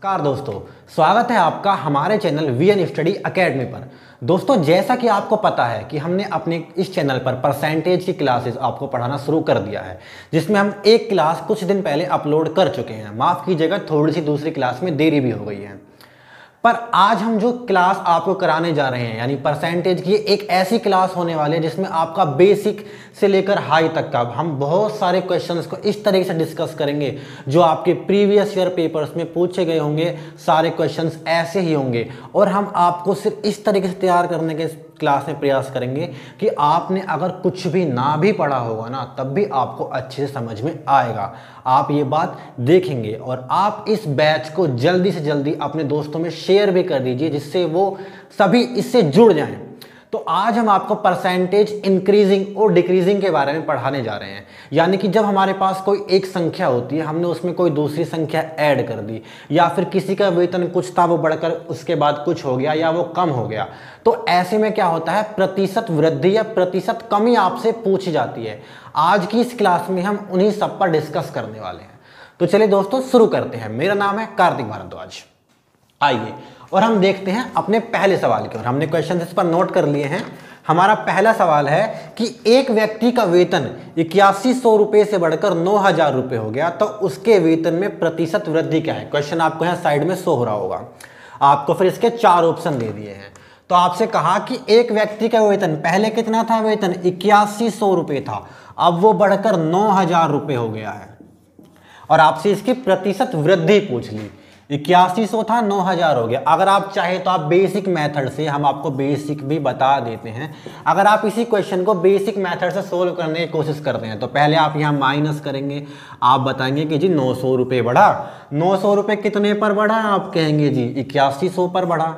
नमस्कार दोस्तों, स्वागत है आपका हमारे चैनल वीएन स्टडी एकेडमी पर। दोस्तों, जैसा कि आपको पता है कि हमने अपने इस चैनल पर परसेंटेज की क्लासेस आपको पढ़ाना शुरू कर दिया है, जिसमें हम एक क्लास कुछ दिन पहले अपलोड कर चुके हैं। माफ़ कीजिएगा, थोड़ी सी दूसरी क्लास में देरी भी हो गई है। पर आज हम जो क्लास आपको कराने जा रहे हैं यानी परसेंटेज की, एक ऐसी क्लास होने वाली है जिसमें आपका बेसिक से लेकर हाई तक का हम बहुत सारे क्वेश्चंस को इस तरीके से डिस्कस करेंगे जो आपके प्रीवियस ईयर पेपर्स में पूछे गए होंगे। सारे क्वेश्चंस ऐसे ही होंगे और हम आपको सिर्फ इस तरीके से तैयार करने के क्लास में प्रयास करेंगे कि आपने अगर कुछ भी ना भी पढ़ा होगा ना, तब भी आपको अच्छे से समझ में आएगा। आप ये बात देखेंगे और आप इस बैच को जल्दी से जल्दी अपने दोस्तों में शेयर भी कर दीजिए, जिससे वो सभी इससे जुड़ जाएं। तो आज हम आपको परसेंटेज इंक्रीजिंग और डिक्रीजिंग के बारे में पढ़ाने जा रहे हैं। यानी कि जब हमारे पास कोई एक संख्या होती है, हमने उसमें कोई दूसरी संख्या ऐड कर दी, या फिर किसी का वेतन कुछ था वो बढ़कर उसके बाद कुछ हो गया या वो कम हो गया, तो ऐसे में क्या होता है, प्रतिशत वृद्धि या प्रतिशत कमी आपसे पूछी जाती है। आज की इस क्लास में हम उन्हीं सब पर डिस्कस करने वाले हैं। तो चलिए दोस्तों, शुरू करते हैं। मेरा नाम है कार्तिक भारद्वाज। आइए और हम देखते हैं अपने पहले सवाल की ओर। हमने क्वेश्चन इस पर नोट कर लिए हैं। हमारा पहला सवाल है कि एक व्यक्ति का वेतन 8100 रुपये से बढ़कर 9000 रुपये हो गया, तो उसके वेतन में प्रतिशत वृद्धि क्या है। क्वेश्चन आपको यहाँ साइड में शो हो रहा होगा। आपको फिर इसके 4 ऑप्शन दे दिए हैं। तो आपसे कहा कि एक व्यक्ति का वेतन पहले कितना था, वेतन 8100 रुपये था, अब वो बढ़कर 9000 रुपये हो गया है, और आपसे इसकी प्रतिशत वृद्धि पूछ ली। 8100 था, 9000 हो गया। अगर आप चाहे तो आप बेसिक मेथड से, हम आपको बेसिक भी बता देते हैं, अगर आप इसी क्वेश्चन को बेसिक मेथड से सोल्व करने की कोशिश करते हैं तो पहले आप यहाँ माइनस करेंगे। आप बताएंगे कि जी 900 रुपये बढ़ा। 900 रुपये कितने पर बढ़ा, आप कहेंगे जी 8100 पर बढ़ा।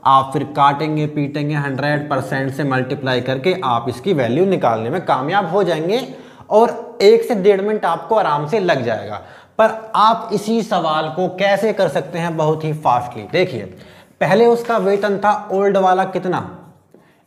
आप फिर काटेंगे पीटेंगे, 100% से मल्टीप्लाई करके आप इसकी वैल्यू निकालने में कामयाब हो जाएंगे और 1 से 1.5 मिनट आपको आराम से लग जाएगा। पर आप इसी सवाल को कैसे कर सकते हैं, बहुत ही फास्टली। देखिए, पहले उसका वेतन था ओल्ड वाला कितना,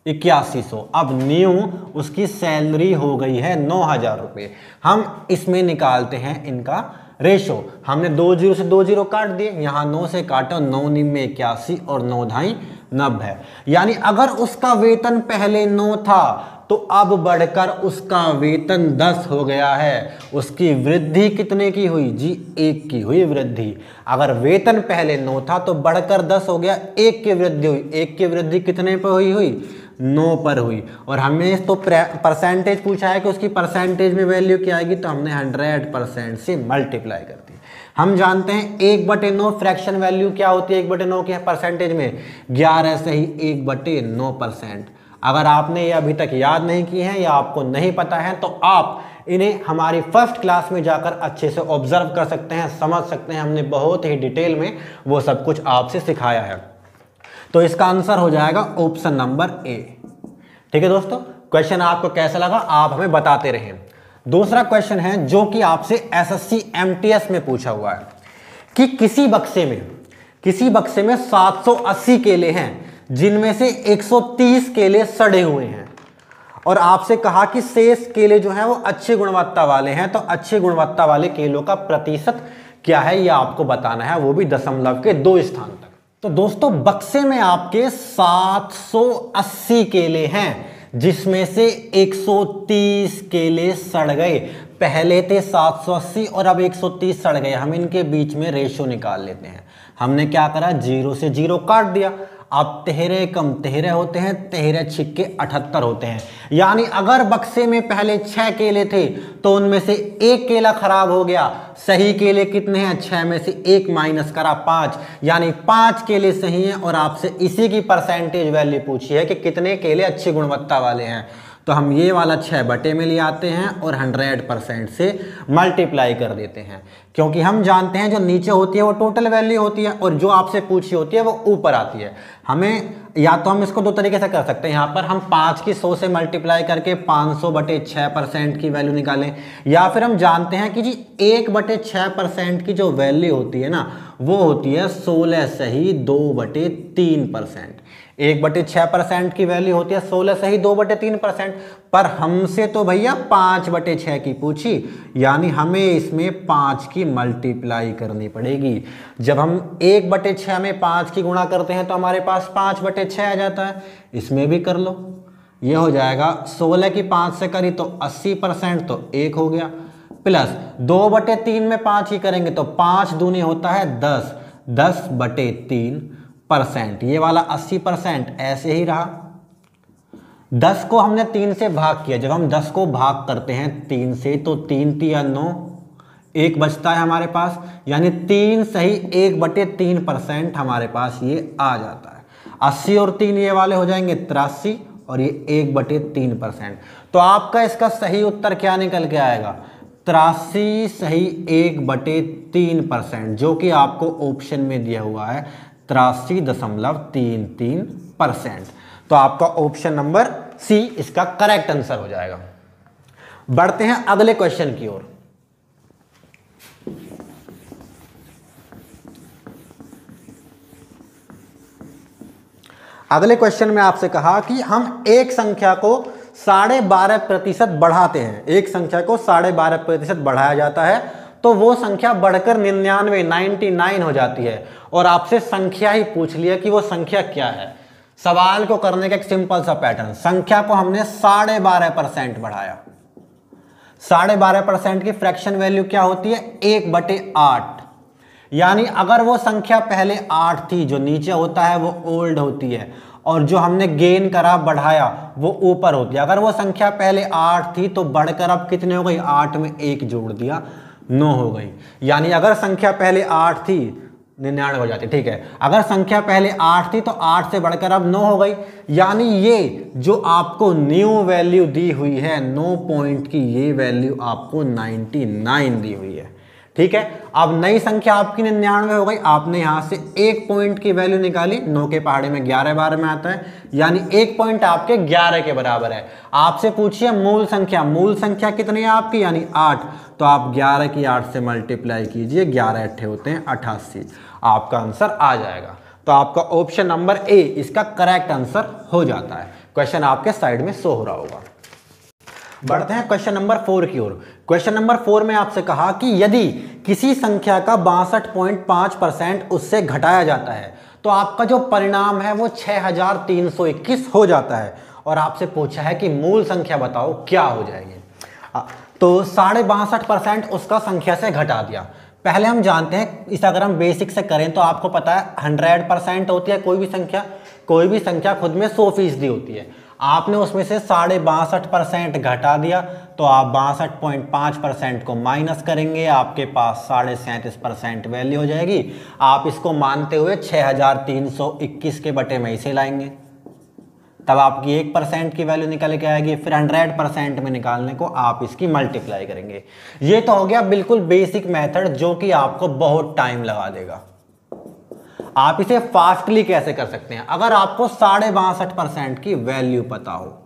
8100। अब न्यू उसकी सैलरी हो गई है 9000 रुपये। हम इसमें निकालते हैं इनका रेशो। हमने 2 जीरो से 2 जीरो काट दिए, यहाँ 9 से काटो, 9 निम में 81 और 9 ढाई 90। यानी अगर उसका वेतन पहले 9 था तो अब बढ़कर उसका वेतन 10 हो गया है। उसकी वृद्धि कितने की हुई जी, 1 की हुई वृद्धि। अगर वेतन पहले 9 था तो बढ़कर 10 हो गया, 1 की वृद्धि हुई। 1 की वृद्धि कितने पर हुई 9 पर हुई। और हमने तो परसेंटेज पूछा है कि उसकी परसेंटेज में वैल्यू क्या आएगी, तो हमने 100% से मल्टीप्लाई कर दी। हम जानते हैं 1/9 फ्रैक्शन वैल्यू क्या होती है, 1/9 की परसेंटेज में 11 से ही 1/9%। अगर आपने ये अभी तक याद नहीं किए हैं या आपको नहीं पता है तो आप इन्हें हमारी फर्स्ट क्लास में जाकर अच्छे से ऑब्जर्व कर सकते हैं, समझ सकते हैं। हमने बहुत ही डिटेल में वो सब कुछ आपसे सिखाया है। तो इसका आंसर हो जाएगा ऑप्शन नंबर ए। ठीक है दोस्तों, क्वेश्चन आपको कैसा लगा आप हमें बताते रहें। दूसरा क्वेश्चन है जो कि आपसे एसएससी एमटीएस में पूछा हुआ है कि किसी बक्से में 780 केले हैं, जिनमें से 130 केले सड़े हुए हैं, और आपसे कहा कि शेष केले जो हैं वो अच्छी गुणवत्ता वाले हैं। तो अच्छी गुणवत्ता वाले केलों का प्रतिशत क्या है ये आपको बताना है, वो भी दशमलव के 2 स्थान तक। तो दोस्तों, बक्से में आपके 780 केले हैं, जिसमें से 130 केले सड़ गए। पहले थे 780 और अब 130 सड़ गए। हम इनके बीच में रेशो निकाल लेते हैं। हमने क्या करा, 0 से 0 काट दिया। अब 13 कम 13 होते हैं, 13 छिक्के 78 होते हैं। यानी अगर बक्से में पहले 6 केले थे तो उनमें से 1 केला खराब हो गया। सही केले कितने हैं, 6 में से 1 माइनस करा 5, यानी 5 केले सही हैं। और आपसे इसी की परसेंटेज वैल्यू पूछी है कि कितने केले अच्छी गुणवत्ता वाले हैं। तो हम ये वाला 6 बटे में ले आते हैं और 100% से मल्टीप्लाई कर देते हैं, क्योंकि हम जानते हैं जो नीचे होती है वो टोटल वैल्यू होती है और जो आपसे पूछी होती है वो ऊपर आती है। हमें या तो हम इसको 2 तरीके से कर सकते हैं। यहाँ पर हम 5 की 100 से मल्टीप्लाई करके 500/6% की वैल्यू निकालें, या फिर हम जानते हैं कि जी 1/6% की जो वैल्यू होती है ना, वो होती है 16 सही 2/3%। 1/6% की वैल्यू होती है 16 से ही 2/3%, पर हमसे तो भैया 5/6 की पूछी, यानी हमें इसमें 5 की मल्टीप्लाई करनी पड़ेगी। जब हम 1/6 में 5 की गुणा करते हैं तो हमारे पास 5/6 आ जाता है। इसमें भी कर लो, ये हो जाएगा 16 की 5 से करी तो 80%, तो 1 हो गया, प्लस 2/3 में 5 की करेंगे तो 5 दूनी होता है 10, 10/3%, ये वाला 80% ऐसे ही रहा। 10 को हमने 3 से भाग किया, जब हम 10 को भाग करते हैं 3 से तो 3 3 9, 1 बचता है हमारे पास, यानी 3 सही 1/3% हमारे पास ये आ जाता है। 80 और 3 ये वाले हो जाएंगे 83, और ये 1/3%। तो आपका इसका सही उत्तर क्या निकल के आएगा? 83 सही 1/3%, जो कि आपको ऑप्शन में दिया हुआ है 83.33%। तो आपका ऑप्शन नंबर सी इसका करेक्ट आंसर हो जाएगा। बढ़ते हैं अगले क्वेश्चन की ओर। अगले क्वेश्चन में आपसे कहा कि हम एक संख्या को 12.5% बढ़ाते हैं, एक संख्या को 12.5% बढ़ाया जाता है तो वो संख्या बढ़कर 99 हो जाती है, और आपसे संख्या ही पूछ लिया कि वो संख्या क्या है। सवाल को करने का एक सिंपल सा पैटर्न, संख्या को हमने 12.5% बढ़ाया। 12.5% की फ्रैक्शन वैल्यू क्या होती है? 1/8, यानी अगर वो संख्या पहले 8 थी, जो नीचे होता है वो ओल्ड होती है, और जो हमने गेन करा बढ़ाया वो ऊपर होती है। अगर वो संख्या पहले 8 थी तो बढ़कर अब कितने हो गई? 8 में 1 जोड़ दिया, 9 हो गई। यानी अगर संख्या पहले 8 थी 99 हो जाती, ठीक है। अगर संख्या पहले 8 थी तो 8 से बढ़कर अब 9 हो गई, यानी ये जो आपको न्यू वैल्यू दी हुई है 9 पॉइंट की, ये वैल्यू आपको 99 दी हुई है, ठीक है। अब नई संख्या आपकी 99 हो गई, आपने यहां से 1 पॉइंट की वैल्यू निकाली, 9 के पहाड़े में 11 बार में आता है, यानी 1 पॉइंट आपके 11 के बराबर है। आपसे पूछिए मूल संख्या, मूल संख्या कितनी है आपकी? यानी 8, तो आप 11 की 8 से मल्टीप्लाई कीजिए, 11 अट्ठे होते हैं 88, आपका आंसर आ जाएगा। तो आपका ऑप्शन नंबर ए इसका करेक्ट आंसर हो जाता है। क्वेश्चन आपके साइड में शो हो रहा होगा। बढ़ते हैं क्वेश्चन नंबर 4 की ओर। क्वेश्चन नंबर 4 में आपसे कहा कि यदि किसी संख्या का 62.5% उससे घटाया जाता है तो आपका जो परिणाम है वो 6321 हो जाता है, और आपसे पूछा है कि मूल संख्या बताओ क्या हो जाएगी। तो 62.5% उसका संख्या से घटा दिया। पहले हम जानते हैं, इस अगर हम बेसिक से करें तो आपको पता है 100% होती है कोई भी संख्या खुद में 100% होती है। आपने उसमें से 62.5% घटा दिया तो आप 62.5% को माइनस करेंगे, आपके पास 37.5% वैल्यू हो जाएगी। आप इसको मानते हुए 6321 के बटे में इसे लाएंगे, तब आपकी 1% की वैल्यू निकल के आएगी। फिर 100% में निकालने को आप इसकी मल्टीप्लाई करेंगे। ये तो हो गया बिल्कुल बेसिक मेथड, जो कि आपको बहुत टाइम लगा देगा। आप इसे फास्टली कैसे कर सकते हैं? अगर आपको 62.5% की वैल्यू पता हो,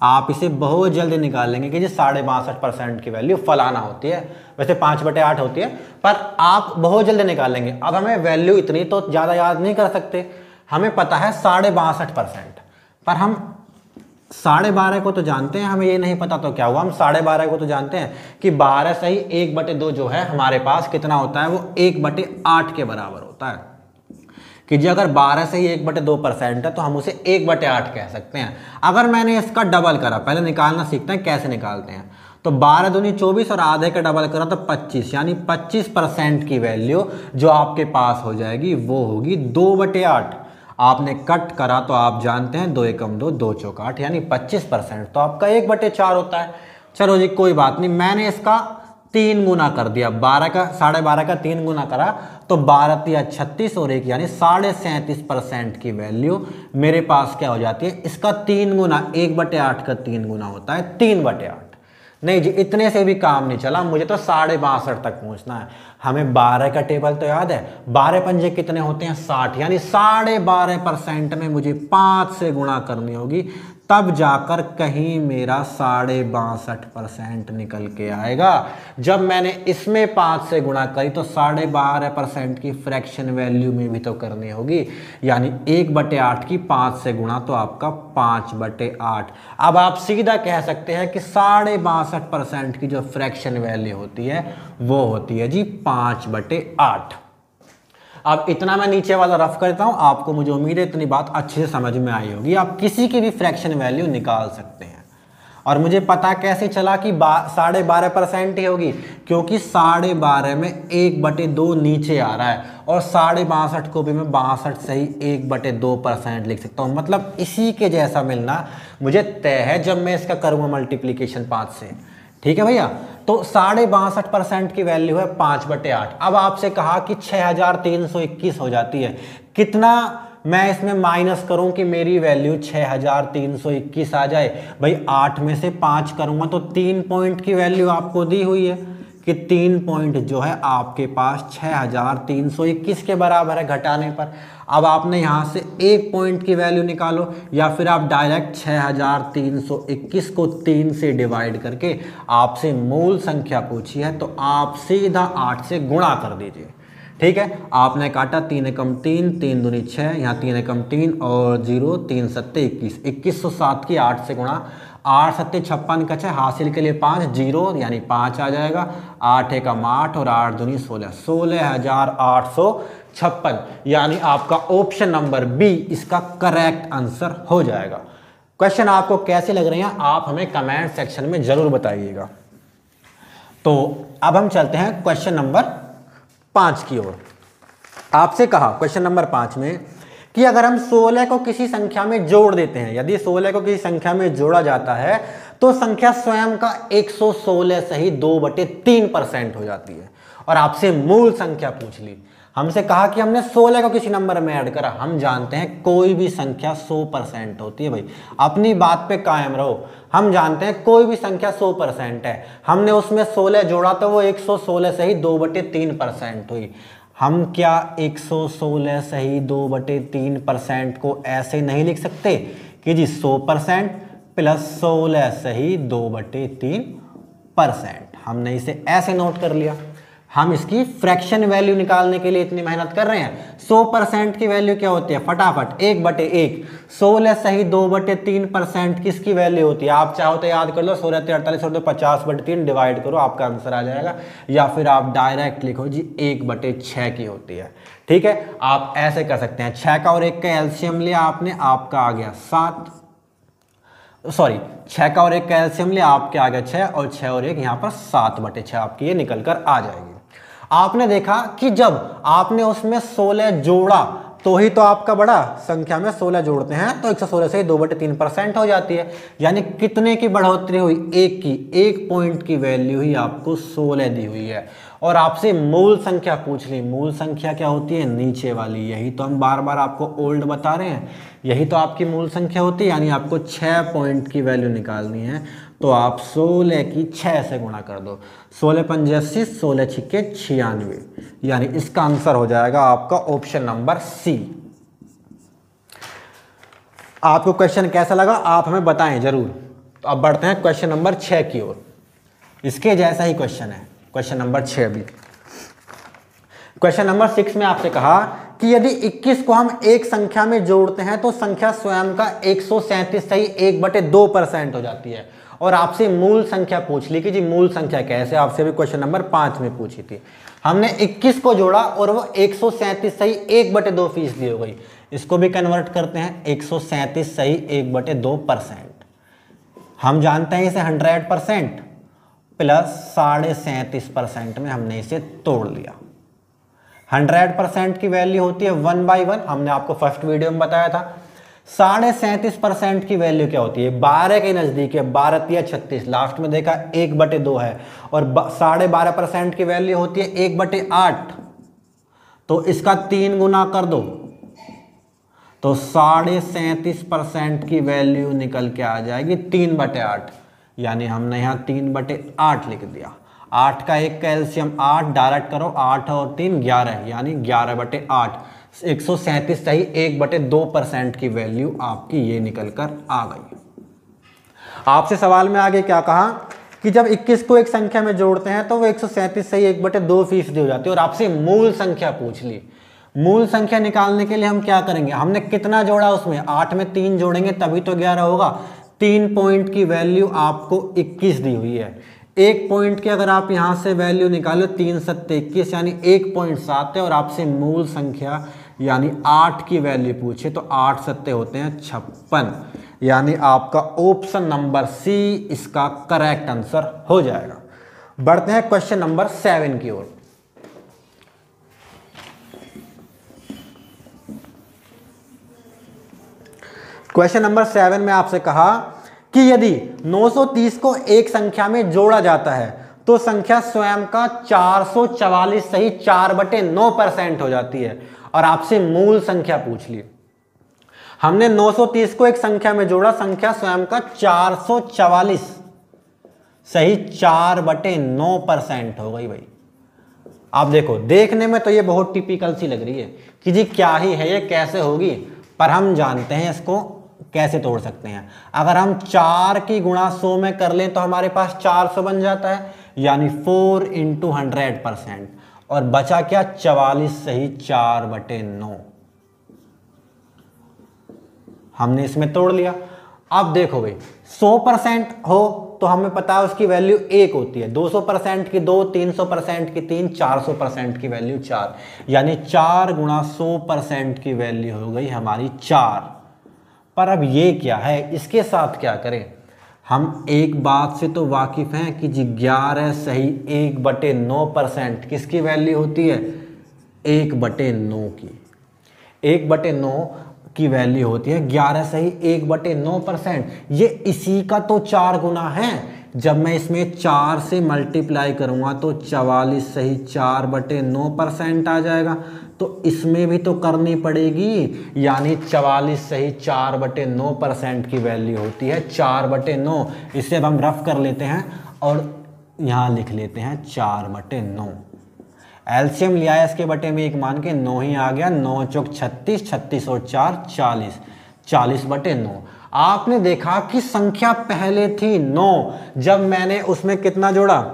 आप इसे बहुत जल्दी निकाल लेंगे कि जी 62.5% की वैल्यू फलाना होती है। वैसे 5/8 होती है, पर आप बहुत जल्दी निकाल लेंगे। अब हमें वैल्यू इतनी तो ज़्यादा याद नहीं कर सकते, हमें पता है 62.5%, पर हम 12.5 को तो जानते हैं, हमें ये नहीं पता तो क्या हुआ। हम 12.5 को तो जानते हैं कि 12 सही 1/2 जो है हमारे पास कितना होता है, वो 1/8 के बराबर होता है। कि जी अगर 12 से ही 1/2% है तो हम उसे 1/8 कह सकते हैं। अगर मैंने इसका डबल करा, पहले निकालना सीखते हैं कैसे निकालते हैं। तो 12 दूनी 24 और आधे का डबल करा तो 25, यानी 25% की वैल्यू जो आपके पास हो जाएगी वो होगी 2/8। आपने कट करा तो आप जानते हैं 2 एकम 2, 2 चौक 8, यानी 25%, तो आपका 1/4 होता है। चलो जी कोई बात नहीं, मैंने इसका 3 गुना कर दिया, 12 का 12.5 का 3 गुना करा तो 12 या 36 और 1 यानी 37.5% की वैल्यू मेरे पास क्या हो जाती है। इसका 3 गुना 1/8 का 3 गुना होता है 3/8। नहीं जी इतने से भी काम नहीं चला, मुझे तो 62.5 तक पहुंचना है। हमें 12 का टेबल तो याद है, 12 पंजे कितने होते हैं 60, यानी 12.5% में मुझे 5 से गुणा करनी होगी तब जाकर कहीं मेरा 62.5% निकल के आएगा। जब मैंने इसमें 5 से गुणा करी तो 12.5% की फ्रैक्शन वैल्यू में भी तो करनी होगी, यानी 1/8 की 5 से गुणा तो आपका 5/8। अब आप सीधा कह सकते हैं कि 62.5% की जो फ्रैक्शन वैल्यू होती है वो होती है जी 5/8। अब इतना मैं नीचे वाला रफ करता हूं, आपको मुझे उम्मीद है इतनी बात अच्छे से समझ में आई होगी। आप किसी की भी फ्रैक्शन वैल्यू निकाल सकते हैं। और मुझे पता कैसे चला कि 12.5% ही होगी, क्योंकि 12.5 में 1/2 नीचे आ रहा है और 62.5 को भी मैं 62 से ही 1/2% लिख सकता हूँ। मतलब इसी के जैसा मिलना मुझे तय है जब मैं इसका करूँगा मल्टीप्लीकेशन 5 से। ठीक है भैया, तो 62.5% की वैल्यू है 5/8। अब आपसे कहा कि 6321 हो जाती है, कितना मैं इसमें माइनस करूं कि मेरी वैल्यू 6321 आ जाए। भाई 8 में से 5 करूंगा तो 3 पॉइंट की वैल्यू आपको दी हुई है कि 3 पॉइंट जो है आपके पास 6321 के बराबर है घटाने पर। अब आपने यहाँ से 1 पॉइंट की वैल्यू निकालो, या फिर आप डायरेक्ट 6321 को 3 से डिवाइड करके, आपसे मूल संख्या पूछी है तो आप सीधा 8 से गुणा कर दीजिए। ठीक है, आपने काटा 3 एकम 3, 3 दूनी 6, यहाँ 3 एकम 3 और 0, 3 सत्ते 21, 2107 की 8 से गुणा, 8 सत्ते 56 का 6, हासिल के लिए 5, 0 यानी 5 आ जाएगा, 8 एकम 8 और 8 दूनी 16, 16,856, यानी आपका ऑप्शन नंबर बी इसका करेक्ट आंसर हो जाएगा। क्वेश्चन आपको कैसे लग रहे हैं आप हमें कमेंट सेक्शन में जरूर बताइएगा। तो अब हम चलते हैं क्वेश्चन नंबर 5 की ओर। आपसे कहा क्वेश्चन नंबर 5 में कि अगर हम 16 को किसी संख्या में जोड़ देते हैं, यदि 16 को किसी संख्या में जोड़ा जाता है तो संख्या स्वयं का 116 से ही 2/3% हो जाती है। और आपसे मूल संख्या पूछ ली, हमसे कहा कि हमने 16 को किसी नंबर में ऐड करा। हम जानते हैं कोई भी संख्या 100% होती है। भाई अपनी बात पे कायम रहो, हम जानते हैं कोई भी संख्या 100% है। हमने उसमें 16 जोड़ा तो वो 116 से ही 2/3% हुई। हम क्या 116 से ही 2/3% को ऐसे नहीं लिख सकते कि जी 100% प्लस 16 से ही 2/3%। हमने इसे ऐसे नोट कर लिया। हम इसकी फ्रैक्शन वैल्यू निकालने के लिए इतनी मेहनत कर रहे हैं। 100% की वैल्यू क्या होती है, फटाफट 1/1। 16 से ही 2/3% किसकी वैल्यू होती है, आप चाहो तो याद कर लो, 16 48 और 50/3 डिवाइड करो, आपका आंसर आ जाएगा। या फिर आप डायरेक्ट लिखो जी 1/6 की होती है। ठीक है, आप ऐसे कर सकते हैं। 6 का और 1 का एलसीएम लिया आपने, आपका आ गया 7, सॉरी 6 का और 1 का एलसीएम लिया, आपके आ गया 6, और 6 और 1 यहाँ पर 7/6 आपकी ये निकल कर आ जाएगी। आपने देखा कि जब आपने उसमें 16 जोड़ा तो ही तो आपका बड़ा संख्या में 16 जोड़ते हैं तो 116 से 2/3% हो जाती है। यानी कितने की बढ़ोतरी हुई, 1 की। 1 पॉइंट की वैल्यू ही आपको 16 दी हुई है। और आपसे मूल संख्या पूछ ली। मूल संख्या क्या होती है, नीचे वाली। यही तो हम बार बार आपको ओल्ड बता रहे हैं, यही तो आपकी मूल संख्या होती है। यानी आपको 6 पॉइंट की वैल्यू निकालनी है तो आप 16 की 6 से गुणा कर दो। 16 पंजे 80, 16 छिक्के 96, यानी इसका आंसर हो जाएगा आपका ऑप्शन नंबर सी। आपको क्वेश्चन कैसा लगा आप हमें बताएं जरूर। तो अब बढ़ते हैं क्वेश्चन नंबर 6 की ओर। इसके जैसा ही क्वेश्चन है क्वेश्चन नंबर 6 भी। क्वेश्चन नंबर 6 में आपसे कहा कि यदि 21 को हम एक संख्या में जोड़ते हैं तो संख्या स्वयं का 137 से ही 1/2% हो जाती है। और आपसे मूल संख्या पूछ ली कि जी मूल संख्या कैसे, आपसे भी क्वेश्चन नंबर 5 में पूछी थी। हमने 21 को जोड़ा और वो 137 से ही 1/2% हो गई। इसको भी कन्वर्ट करते हैं, 137 से ही 1/2%। हम जानते हैं इसे 100% प्लस 37.5% में हमने इसे तोड़ लिया। 100% की वैल्यू होती है 1/1, हमने आपको फर्स्ट वीडियो में बताया था। 37.5% की वैल्यू क्या होती है, 12 के नजदीक है, 12 या 36, लास्ट में देखा 1/2 है। और 12.5% की वैल्यू होती है 1/8, तो इसका 3 गुना कर दो तो 37.5% की वैल्यू निकल के आ जाएगी 3/8। यानी हमने यहाँ 3/8 लिख दिया। 8 का 1 का एलसीएम 8, डायरेक्ट करो, 8 और 3 11, यानी 11/8। 137 से ही 1/2% की वैल्यू आपकी ये निकल कर आ गई। आपसे सवाल में आगे क्या कहा कि जब 21 को एक संख्या में जोड़ते हैं तो वो 137 से 1/2% हो जाती है, और आपसे मूल संख्या पूछ ली। मूल संख्या निकालने के लिए हम क्या करेंगे, हमने कितना जोड़ा उसमें, 8 में 3 जोड़ेंगे तभी तो 11 होगा। 3 पॉइंट की वैल्यू आपको 21 दी हुई है। 1 पॉइंट की अगर आप यहां से वैल्यू निकालो 3 सत्ते 21 यानी 1.7 है, और आपसे मूल संख्या यानी 8 की वैल्यू पूछे तो 8 सत्ते होते हैं 56, यानी आपका ऑप्शन नंबर सी इसका करेक्ट आंसर हो जाएगा। बढ़ते हैं क्वेश्चन नंबर 7 की ओर। क्वेश्चन नंबर 7 में आपसे कहा कि यदि 930 को एक संख्या में जोड़ा जाता है तो संख्या स्वयं का 444 सही 4/9% हो जाती है, और आपसे मूल संख्या पूछ ली। हमने 930 को एक संख्या में जोड़ा, संख्या स्वयं का 444 सही 4/9% हो गई भाई। आप देखो, देखने में तो ये बहुत टिपिकल सी लग रही है कि जी क्या ही है ये, कैसे होगी, पर हम जानते हैं इसको कैसे तोड़ सकते हैं। अगर हम 4 की गुणा 100 में कर लें तो हमारे पास 400 बन जाता है, यानी 4 × 100%, और बचा क्या 44 सही 4/9। हमने इसमें तोड़ लिया। अब देखो भाई, 100% हो तो हमें पता है उसकी वैल्यू 1 होती है, 200% की 2, 300% की 3, 400% की वैल्यू 4, यानी 4 × 100% की वैल्यू हो गई हमारी 4। पर अब ये क्या है, इसके साथ क्या करें। हम एक बात से तो वाकिफ हैं कि जी 11 सही 1/9% किसकी वैल्यू होती है, 1/9 की। 1/9 की वैल्यू होती है 11 सही 1/9%। ये इसी का तो 4 गुना है। जब मैं इसमें 4 से मल्टीप्लाई करूंगा तो 44 सही 4/9% आ जाएगा, तो इसमें भी तो करनी पड़ेगी, यानी 44 सही 4/9% की वैल्यू होती है 4/9। इसे अब हम रफ कर लेते हैं और यहाँ लिख लेते हैं 4/9। एलसीएम लिया है इसके बटे में 1 मान के 9 ही आ गया, 9 चौक 36, 36 और 4 40, 40/9। आपने देखा कि संख्या पहले थी 9, जब मैंने उसमें कितना जोड़ा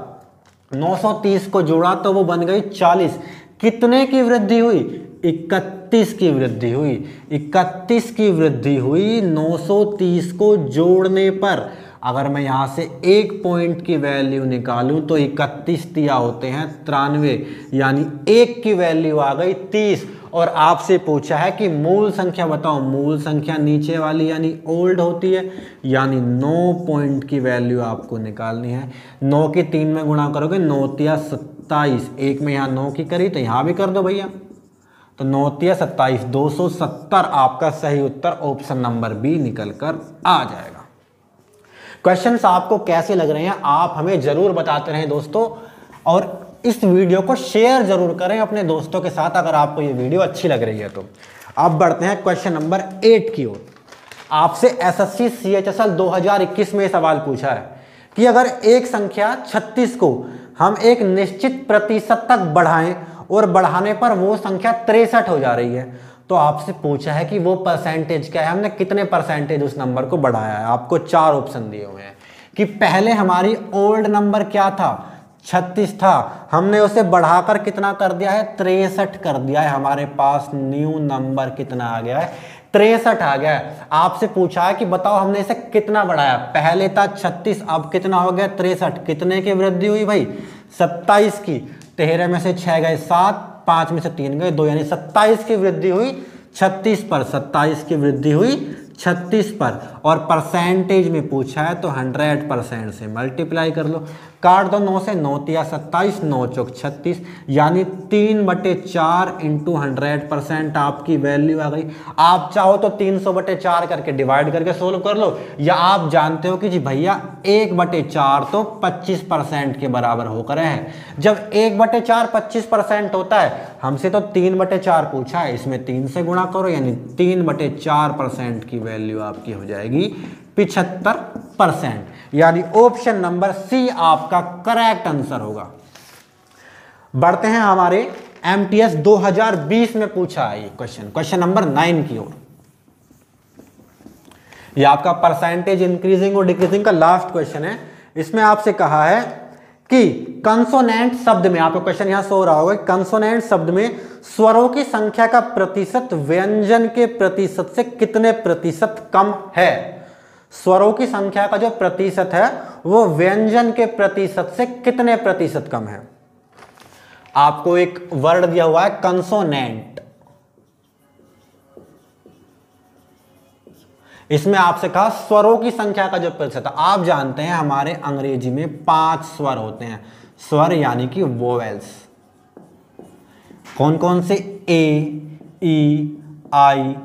930 को जोड़ा तो वो बन गई 40। कितने की वृद्धि हुई, 31 की वृद्धि हुई, 31 की वृद्धि हुई 930 को जोड़ने पर। अगर मैं यहां से 1 पॉइंट की वैल्यू निकालूं तो 31 दिया होते हैं 93, यानी 1 की वैल्यू आ गई 30। और आपसे पूछा है कि मूल संख्या बताओ, मूल संख्या नीचे वाली यानी ओल्ड होती है, यानी 9 पॉइंट की वैल्यू आपको निकालनी है। 9 की 3 में गुणा करोगे 9 तिया 27, 1 में यहाँ 9 की करी तो यहाँ भी कर दो भैया, तो 9 तिया 27, 270 आपका सही उत्तर ऑप्शन नंबर बी निकल कर आ जाएगा। क्वेश्चंस आपको कैसे लग रहे हैं आप हमें जरूर बताते रहें दोस्तों, और इस वीडियो को शेयर जरूर करें अपने दोस्तों के साथ अगर आपको ये वीडियो अच्छी लग रही है तो। अब बढ़ते हैं क्वेश्चन नंबर 8 की ओर। आपसे एसएससी सीएचएसएल 2021 में सवाल पूछा है कि अगर एक संख्या 36 को हम एक निश्चित प्रतिशत तक बढ़ाएं और बढ़ाने पर वो संख्या 63 हो जा रही है, तो आपसे पूछा है कि वो परसेंटेज क्या है, हमने कितने परसेंटेज उस नंबर को बढ़ाया है। आपको 4 ऑप्शन दिए हुए हैं कि पहले हमारी ओल्ड नंबर क्या था, 36 था, हमने उसे बढ़ाकर कितना कर दिया है, 63 कर दिया है। हमारे पास न्यू नंबर कितना आ गया है, 63 आ गया है। आपसे पूछा है कि बताओ हमने इसे कितना बढ़ाया, पहले था 36 अब कितना हो गया 63। कितने की वृद्धि हुई भाई, 27 की। 13 में से 6 गए 7, 5 में से 3 गए 2, यानी 27 की वृद्धि हुई 36 पर, 27 की वृद्धि हुई 36 पर। और परसेंटेज में पूछा है तो 100% से मल्टीप्लाई कर लो, काट दो 9 से, 9 तिया 27, 9 चौक 36, यानी 3/4 × 100% आपकी वैल्यू आ गई। आप चाहो तो 300/4 करके डिवाइड करके सोल्व कर लो, या आप जानते हो कि जी भैया 1/4 तो 25% के बराबर होकर है। जब 1/4 25% होता है, हमसे तो 3/4 पूछा है, इसमें 3 से गुणा करो, यानी 3/4% की वैल्यू आपकी हो जाएगी 75%, यानी ऑप्शन नंबर सी आपका करेक्ट आंसर होगा। बढ़ते हैं हमारे एमटीएस 2020 में पूछा है ये क्वेश्चन, क्वेश्चन नंबर 9 की ओर। ये आपका परसेंटेज इंक्रीजिंग और डिक्रीजिंग का लास्ट क्वेश्चन है। इसमें आपसे कहा है कि कंसोनेंट शब्द में, आपको क्वेश्चन यहां सो रहा होगा, कंसोनेंट शब्द में स्वरों की संख्या का प्रतिशत व्यंजन के प्रतिशत से कितने प्रतिशत कम है। स्वरों की संख्या का जो प्रतिशत है वो व्यंजन के प्रतिशत से कितने प्रतिशत कम है। आपको एक वर्ड दिया हुआ है कंसोनेंट, इसमें आपसे कहा स्वरों की संख्या का जो प्रतिशत है। आप जानते हैं हमारे अंग्रेजी में 5 स्वर होते हैं, स्वर यानी कि वोवेल्स। कौन कौन से? ए, ई, आई,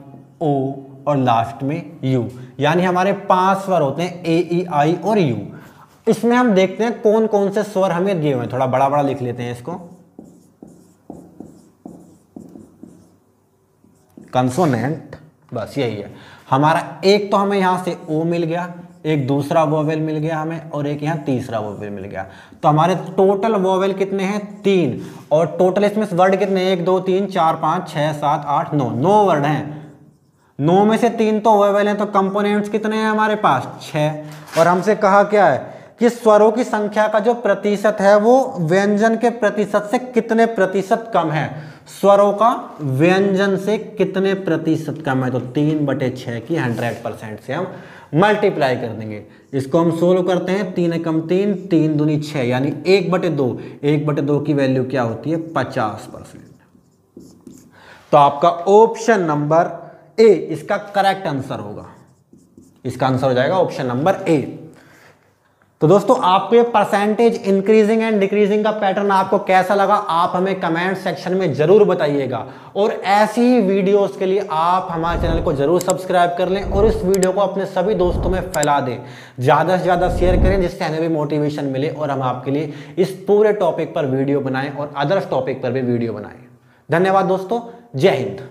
ओ और लास्ट में यू, यानी हमारे 5 स्वर होते हैं, ए, ई, आई और यू। इसमें हम देखते हैं कौन कौन से स्वर हमें दिए हुए हैं। थोड़ा बड़ा बड़ा लिख लेते हैं इसको। कंसोनेंट, बस यही है हमारा। एक तो हमें यहां से ओ मिल गया, एक दूसरा वोवेल मिल गया हमें, और एक यहां तीसरा वोवेल मिल गया। तो हमारे टोटल वोवेल कितने हैं? 3। और टोटल इसमें वर्ड कितने? 1 2 3 4 5 6 7 8 9, 9 वर्ड हैं। 9 में से 3 तो वोवेल हैं, तो कंपोनेंट्स कितने हैं हमारे पास? 6। और हमसे कहा क्या है कि स्वरों की संख्या का जो प्रतिशत है वो व्यंजन के प्रतिशत से कितने प्रतिशत कम है। स्वरों का व्यंजन से कितने प्रतिशत कम है, तो 3/6 की 100% से हम मल्टीप्लाई कर देंगे। इसको हम सोल्व करते हैं, 3 एकम 3, 3 दूनी 6, यानी 1/2। 1/2 की वैल्यू क्या होती है? 50%। तो आपका ऑप्शन नंबर ए इसका करेक्ट आंसर होगा। इसका आंसर हो जाएगा ऑप्शन नंबर ए। तो दोस्तों आपको ये परसेंटेज इंक्रीजिंग एंड डिक्रीजिंग का पैटर्न आपको कैसा लगा, आप हमें कमेंट सेक्शन में जरूर बताइएगा। और ऐसी ही वीडियोस के लिए आप हमारे चैनल को जरूर सब्सक्राइब कर लें और इस वीडियो को अपने सभी दोस्तों में फैला दें, ज़्यादा से ज़्यादा शेयर करें, जिससे हमें भी मोटिवेशन मिले और हम आपके लिए इस पूरे टॉपिक पर वीडियो बनाएं और अदर्स टॉपिक पर भी वीडियो बनाएं। धन्यवाद दोस्तों, जय हिंद।